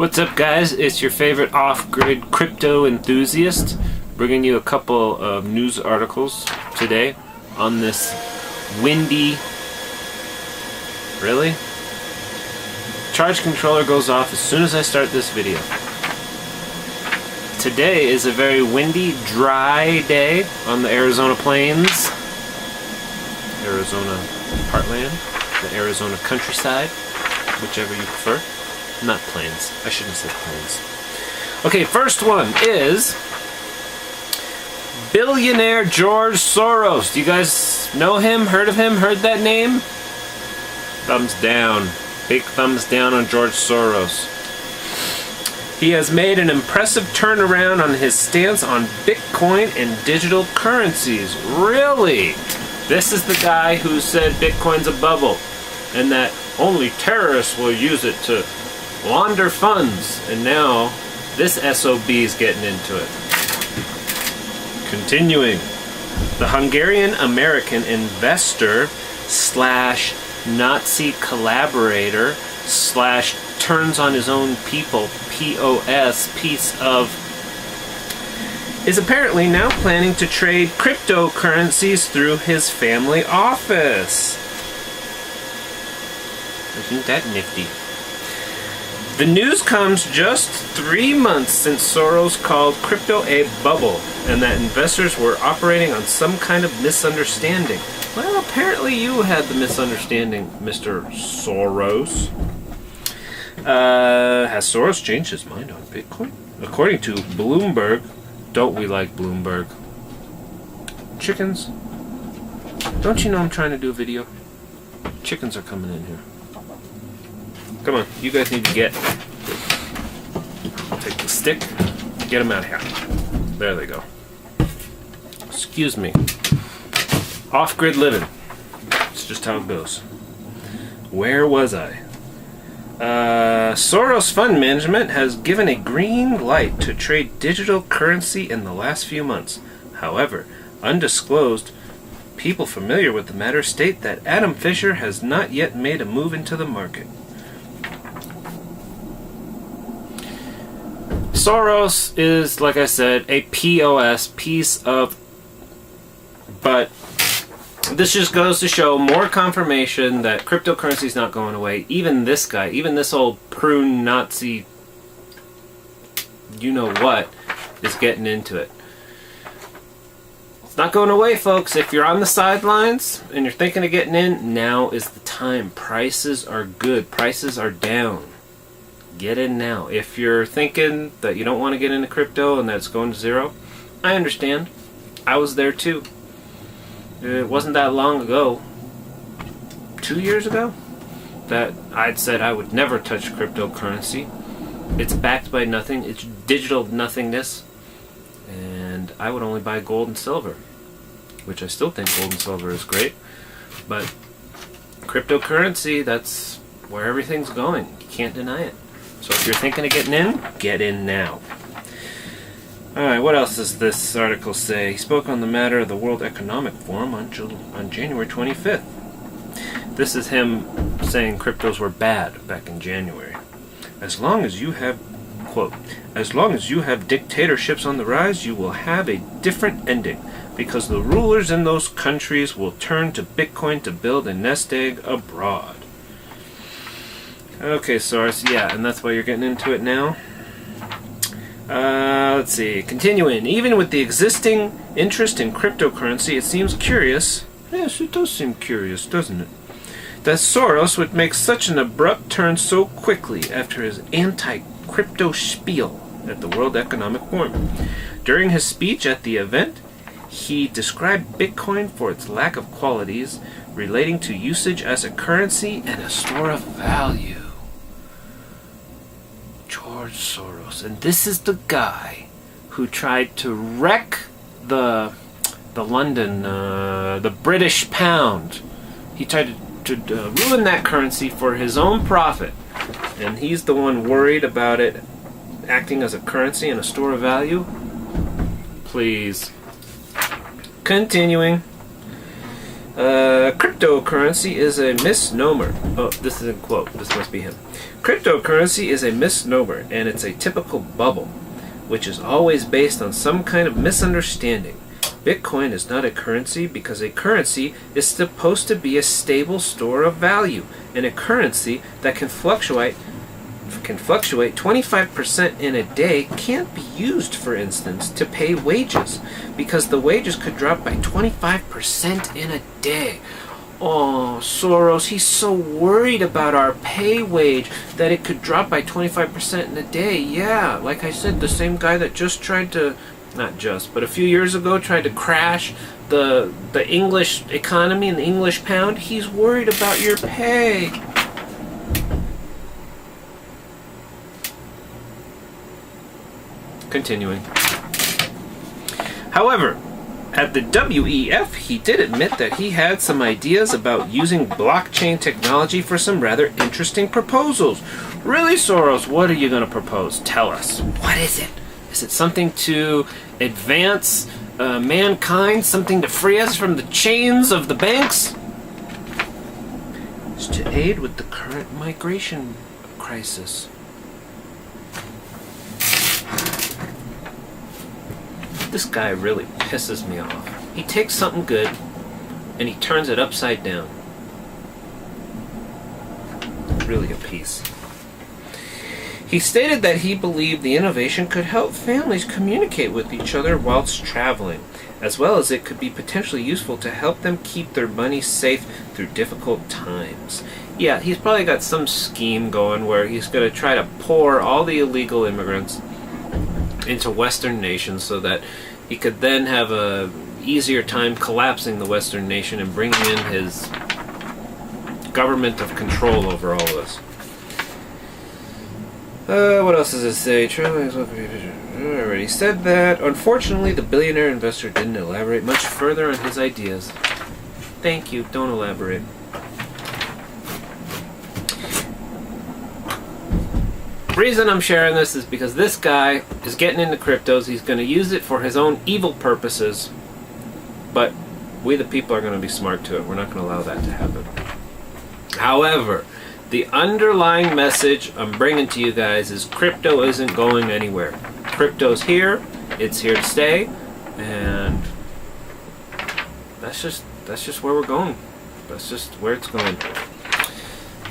What's up, guys? It's your favorite off-grid crypto enthusiast, bringing you a couple of news articles today on this windy... Really? Charge controller goes off as soon as I start this video. Today is a very windy, dry day on the Arizona plains, Arizona heartland, the Arizona countryside, whichever you prefer. Not plains. I shouldn't have said plains. Okay, first one is billionaire George Soros. Do you guys know him? Heard of him? Heard that name? Thumbs down. Big thumbs down on George Soros. He has made an impressive turnaround on his stance on Bitcoin and digital currencies. Really? This is the guy who said Bitcoin's a bubble and that only terrorists will use it to launder funds, and now this SOB is getting into it. Continuing, the Hungarian-American investor slash Nazi collaborator slash turns on his own people, POS, piece of, is apparently now planning to trade cryptocurrencies through his family office. Isn't that nifty? The news comes just 3 months since Soros called crypto a bubble and that investors were operating on some kind of misunderstanding. Well, apparently you had the misunderstanding, Mr. Soros. Has Soros changed his mind on Bitcoin? According to Bloomberg, don't we like Bloomberg? Chickens? Don't you know I'm trying to do a video? Chickens are coming in here. Come on, you guys need to get... Take the stick, get them out of here. There they go. Excuse me. Off-grid living. It's just how it goes. Where was I? Soros Fund Management has given a green light to trade digital currency in the last few months. However, undisclosed people familiar with the matter state that Adam Fisher has not yet made a move into the market. Soros is, like I said, a POS, piece of... But this just goes to show more confirmation that cryptocurrency is not going away. Even this guy, even this old prune Nazi, you know what, is getting into it. It's not going away, folks. If you're on the sidelines and you're thinking of getting in, now is the time. Prices are good. Prices are down. Get in now. If you're thinking that you don't want to get into crypto and that it's going to zero, I understand. I was there too. It wasn't that long ago, 2 years ago, that I'd said I would never touch cryptocurrency. It's backed by nothing. It's digital nothingness. And I would only buy gold and silver, which I still think gold and silver is great. But cryptocurrency, that's where everything's going. You can't deny it. So if you're thinking of getting in, get in now. Alright, what else does this article say? He spoke on the matter of the World Economic Forum on January 25th. This is him saying cryptos were bad back in January. As long as you have, quote, as long as you have dictatorships on the rise, you will have a different ending, because the rulers in those countries will turn to Bitcoin to build a nest egg abroad. Okay, Soros, yeah, and that's why you're getting into it now? Let's see. Continuing. Even with the existing interest in cryptocurrency, it seems curious. Yes, it does seem curious, doesn't it? That Soros would make such an abrupt turn so quickly after his anti-crypto spiel at the World Economic Forum. During his speech at the event, he described Bitcoin for its lack of qualities relating to usage as a currency and a store of value. George Soros, and this is the guy who tried to wreck the London, the British pound. He tried to ruin that currency for his own profit, and he's the one worried about it acting as a currency and a store of value. Please. Continuing. Cryptocurrency is a misnomer. Oh, this is a quote. This must be him. Cryptocurrency is a misnomer, and it's a typical bubble, which is always based on some kind of misunderstanding. Bitcoin is not a currency because a currency is supposed to be a stable store of value, and a currency that can fluctuate 25% in a day can't be used, for instance, to pay wages, because the wages could drop by 25% in a day. Oh, Soros, he's so worried about our pay wage that it could drop by 25% in a day. Yeah, like I said, the same guy that just tried to, not just, but a few years ago tried to crash the English economy and the English pound, he's worried about your pay. Continuing. However, at the WEF, he did admit that he had some ideas about using blockchain technology for some rather interesting proposals. Really, Soros, what are you going to propose? Tell us. What is it? Is it something to advance mankind? Something to free us from the chains of the banks? It's to aid with the current migration crisis. This guy really pisses me off. He takes something good and he turns it upside down. Really a piece. He stated that he believed the innovation could help families communicate with each other whilst traveling, as well as it could be potentially useful to help them keep their money safe through difficult times. Yeah, he's probably got some scheme going where he's going to try to pour all the illegal immigrants into Western nations so that he could then have a easier time collapsing the Western nation and bringing in his government of control over all of this. What else does it say? I already said that. Unfortunately, the billionaire investor didn't elaborate much further on his ideas. Thank you. Don't elaborate. The reason I'm sharing this is because this guy is getting into cryptos. He's going to use it for his own evil purposes, but we the people are going to be smart to it. We're not going to allow that to happen. However, the underlying message I'm bringing to you guys is crypto isn't going anywhere. Crypto's here, it's here to stay, and that's just where we're going. That's just where it's going.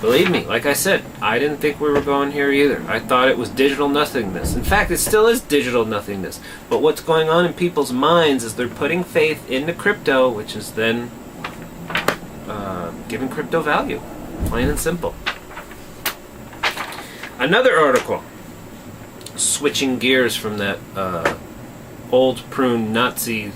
Believe me, like I said, I didn't think we were going here either. I thought it was digital nothingness. In fact, it still is digital nothingness. But what's going on in people's minds is they're putting faith into crypto, which is then giving crypto value. Plain and simple. Another article, switching gears from that old prune Nazi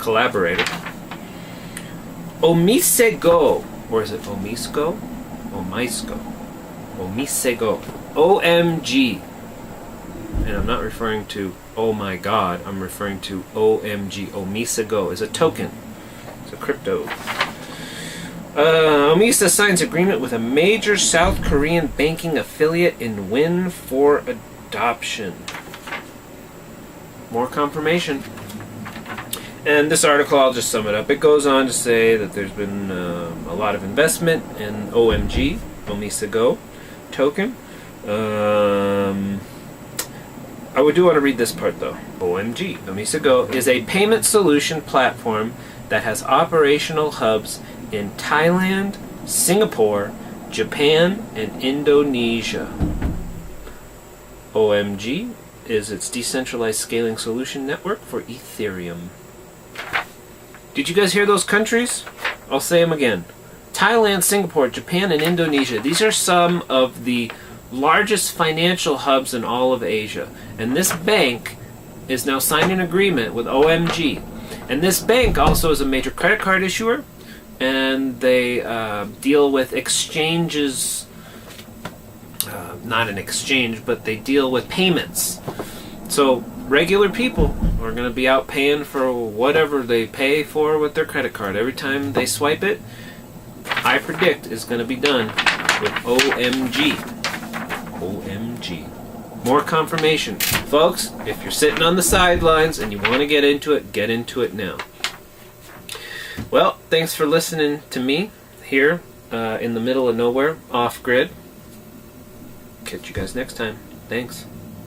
collaborator. Omisego, or is it Omisco? Omisego. OMG. And I'm not referring to oh my god, I'm referring to OMG. Omisego is a token. It's a crypto. Omisa signs agreement with a major South Korean banking affiliate in win for adoption. More confirmation. And this article, I'll just sum it up. It goes on to say that there's been a lot of investment in OMG, Omisego token. I do want to read this part though. OMG, Omisego, is a payment solution platform that has operational hubs in Thailand, Singapore, Japan, and Indonesia. OMG is its decentralized scaling solution network for Ethereum. Did you guys hear those countries? I'll say them again. Thailand, Singapore, Japan, and Indonesia. These are some of the largest financial hubs in all of Asia. And this bank is now signed an agreement with OMG. And this bank also is a major credit card issuer. And they deal with exchanges, not an exchange, but they deal with payments. So regular people are going to be out paying for whatever they pay for with their credit card. Every time they swipe it, I predict is going to be done with OMG. OMG. More confirmation. Folks, if you're sitting on the sidelines and you want to get into it now. Well, thanks for listening to me here in the middle of nowhere, off grid. Catch you guys next time. Thanks.